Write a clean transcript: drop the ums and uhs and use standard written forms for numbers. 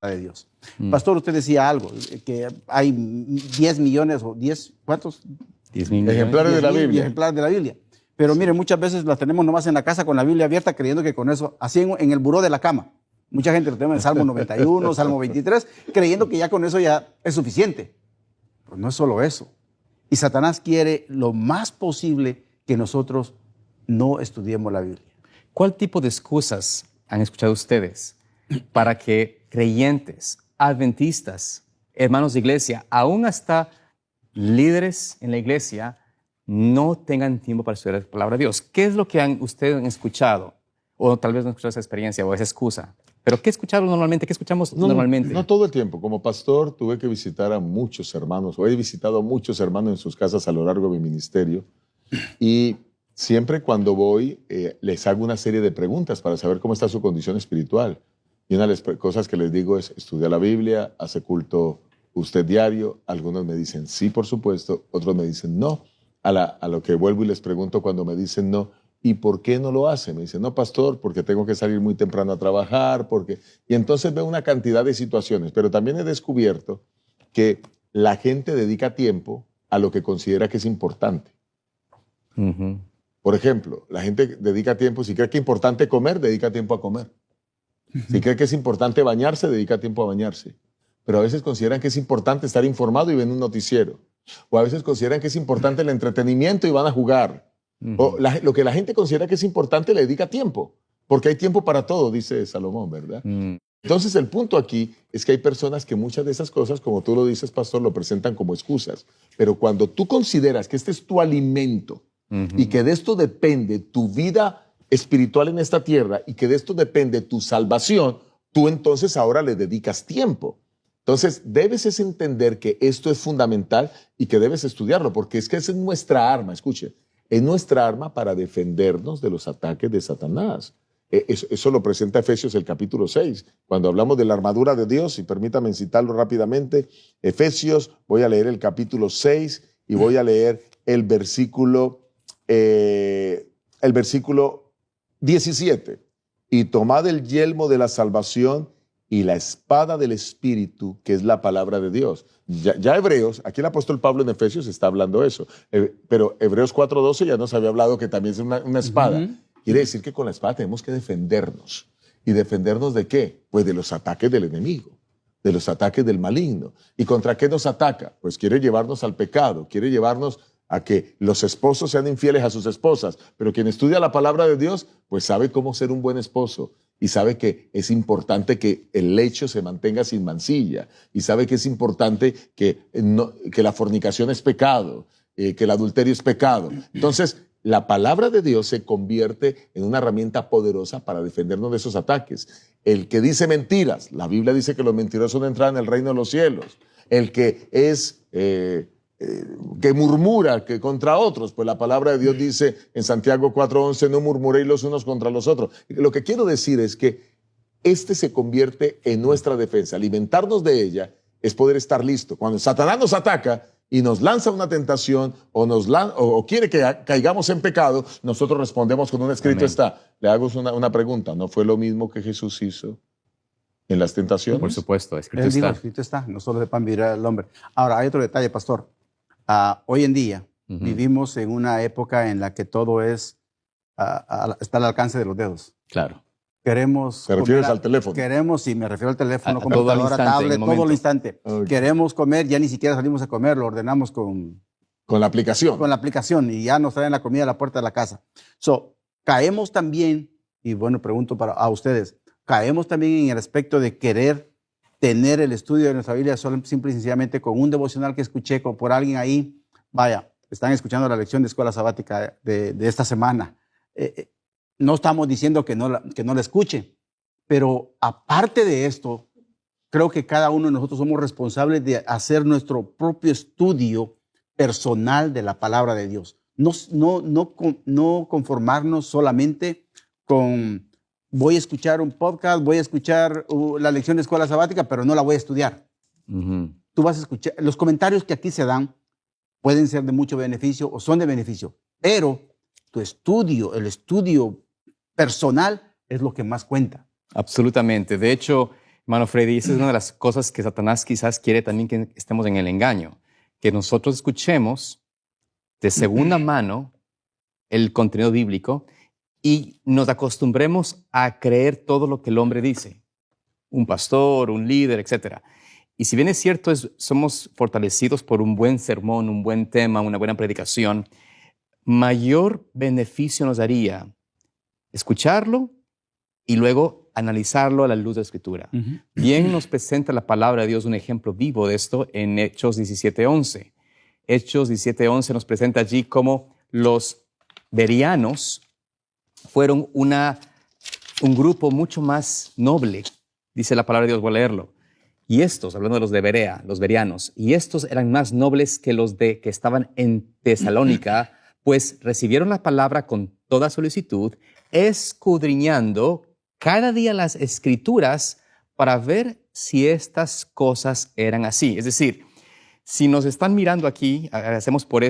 de Dios. Pastor, usted decía algo, que hay 10 millones o 10, ¿cuántos? 10 millones. Ejemplares de la Biblia. Ejemplares de la Biblia. Pero mire, muchas veces las tenemos nomás en la casa con la Biblia abierta, creyendo que con eso, así en el buró de la cama. Mucha gente lo tiene en Salmo 91, Salmo 23, creyendo que ya con eso ya es suficiente. Pues no es solo eso. Y Satanás quiere lo más posible que nosotros no estudiemos la Biblia. ¿Cuál tipo de excusas han escuchado ustedes para que creyentes, adventistas, hermanos de iglesia, aún hasta líderes en la iglesia, no tengan tiempo para estudiar la palabra de Dios? ¿Qué es lo que ustedes han escuchado? O tal vez no han escuchado esa experiencia o esa excusa. ¿Pero qué escucharon normalmente? ¿Qué escuchamos normalmente? No todo el tiempo. Como pastor tuve que visitar a muchos hermanos, o he visitado a muchos hermanos en sus casas a lo largo de mi ministerio. Y siempre cuando voy, les hago una serie de preguntas para saber cómo está su condición espiritual. Y una de las cosas que les digo es, estudia la Biblia, hace culto usted diario. Algunos me dicen sí, por supuesto. Otros me dicen no. A lo que vuelvo y les pregunto cuando me dicen no, ¿y por qué no lo hace? Me dicen, no, pastor, porque tengo que salir muy temprano a trabajar, porque... Y entonces veo una cantidad de situaciones, pero también he descubierto que la gente dedica tiempo a lo que considera que es importante. Uh-huh. Por ejemplo, la gente dedica tiempo, si cree que es importante comer, dedica tiempo a comer. Si cree que es importante bañarse, dedica tiempo a bañarse. Pero a veces consideran que es importante estar informado y ven un noticiero. O a veces consideran que es importante el entretenimiento y van a jugar. O lo que la gente considera que es importante le dedica tiempo, porque hay tiempo para todo, dice Salomón, ¿verdad? Entonces el punto aquí es que hay personas que muchas de esas cosas, como tú lo dices, pastor, lo presentan como excusas. Pero cuando tú consideras que este es tu alimento y que de esto depende tu vida espiritual en esta tierra y que de esto depende tu salvación, tú entonces ahora le dedicas tiempo. Entonces debes es entender que esto es fundamental y que debes estudiarlo, porque es que esa es nuestra arma, escuche. Es nuestra arma para defendernos de los ataques de Satanás. Eso lo presenta Efesios el capítulo 6, cuando hablamos de la armadura de Dios, y permítame citarlo rápidamente. Efesios, voy a leer el capítulo 6 y voy a leer el versículo 17. Y tomad el yelmo de la salvación y la espada del Espíritu, que es la palabra de Dios. Ya Hebreos, aquí el apóstol Pablo en Efesios está hablando eso, pero Hebreos 4:12 ya nos había hablado que también es una espada. Quiere decir que con la espada tenemos que defendernos. ¿Y defendernos de qué? Pues de los ataques del enemigo, de los ataques del maligno. ¿Y contra qué nos ataca? Pues quiere llevarnos al pecado, quiere llevarnos a que los esposos sean infieles a sus esposas, pero quien estudia la palabra de Dios, pues sabe cómo ser un buen esposo. Y sabe que es importante que el lecho se mantenga sin mancilla. Y sabe que es importante que la fornicación es pecado, que el adulterio es pecado. Entonces, la palabra de Dios se convierte en una herramienta poderosa para defendernos de esos ataques. El que dice mentiras, la Biblia dice que los mentirosos no entran en el reino de los cielos. El que es... que murmura que contra otros, pues la palabra de Dios dice en Santiago 4:11, no murmuréis los unos contra los otros. Lo que quiero decir es que se convierte en nuestra defensa. Alimentarnos de ella es poder estar listo. Cuando Satanás nos ataca y nos lanza una tentación o quiere que caigamos en pecado, nosotros respondemos con un escrito está. Le hago una pregunta, ¿no fue lo mismo que Jesús hizo en las tentaciones? Por supuesto, escrito Él está. dijo, escrito está, no solo de pan vivirá el hombre. Ahora, hay otro detalle, pastor. Hoy en día vivimos en una época en la que todo está al alcance de los dedos. Claro. Queremos... ¿Te refieres al teléfono? Queremos, sí, me refiero al teléfono, todo al computadora, instante, tablet, todo al instante. Okay. Queremos comer, ya ni siquiera salimos a comer, lo ordenamos con la aplicación. Con la aplicación y ya nos traen la comida a la puerta de la casa. Caemos también, y bueno, pregunto a ustedes, caemos también en el aspecto de querer tener el estudio de nuestra Biblia simple y sencillamente con un devocional que escuché por alguien ahí. Vaya, están escuchando la lección de escuela sabática de esta semana. No estamos diciendo que no la escuche, pero aparte de esto, creo que cada uno de nosotros somos responsables de hacer nuestro propio estudio personal de la palabra de Dios. No conformarnos solamente con voy a escuchar un podcast, voy a escuchar la lección de escuela sabática, pero no la voy a estudiar. Tú vas a escuchar. Los comentarios que aquí se dan pueden ser de mucho beneficio o son de beneficio, pero tu estudio, el estudio personal es lo que más cuenta. Absolutamente. De hecho, Hermano Freddy, esa es una de las cosas que Satanás quizás quiere también que estemos en el engaño, que nosotros escuchemos de segunda mano el contenido bíblico y nos acostumbremos a creer todo lo que el hombre dice, un pastor, un líder, etc. Y si bien es cierto, somos fortalecidos por un buen sermón, un buen tema, una buena predicación, mayor beneficio nos daría escucharlo y luego analizarlo a la luz de la Escritura. Bien nos presenta la palabra de Dios un ejemplo vivo de esto en Hechos 17:11. Hechos 17:11 nos presenta allí cómo los bereanos fueron un grupo mucho más noble, dice la palabra de Dios, voy a leerlo. Y estos, hablando de los de Berea, los bereanos, y estos eran más nobles que los que estaban en Tesalónica, pues recibieron la palabra con toda solicitud, escudriñando cada día las Escrituras para ver si estas cosas eran así. Es decir, si nos están mirando aquí, hacemos por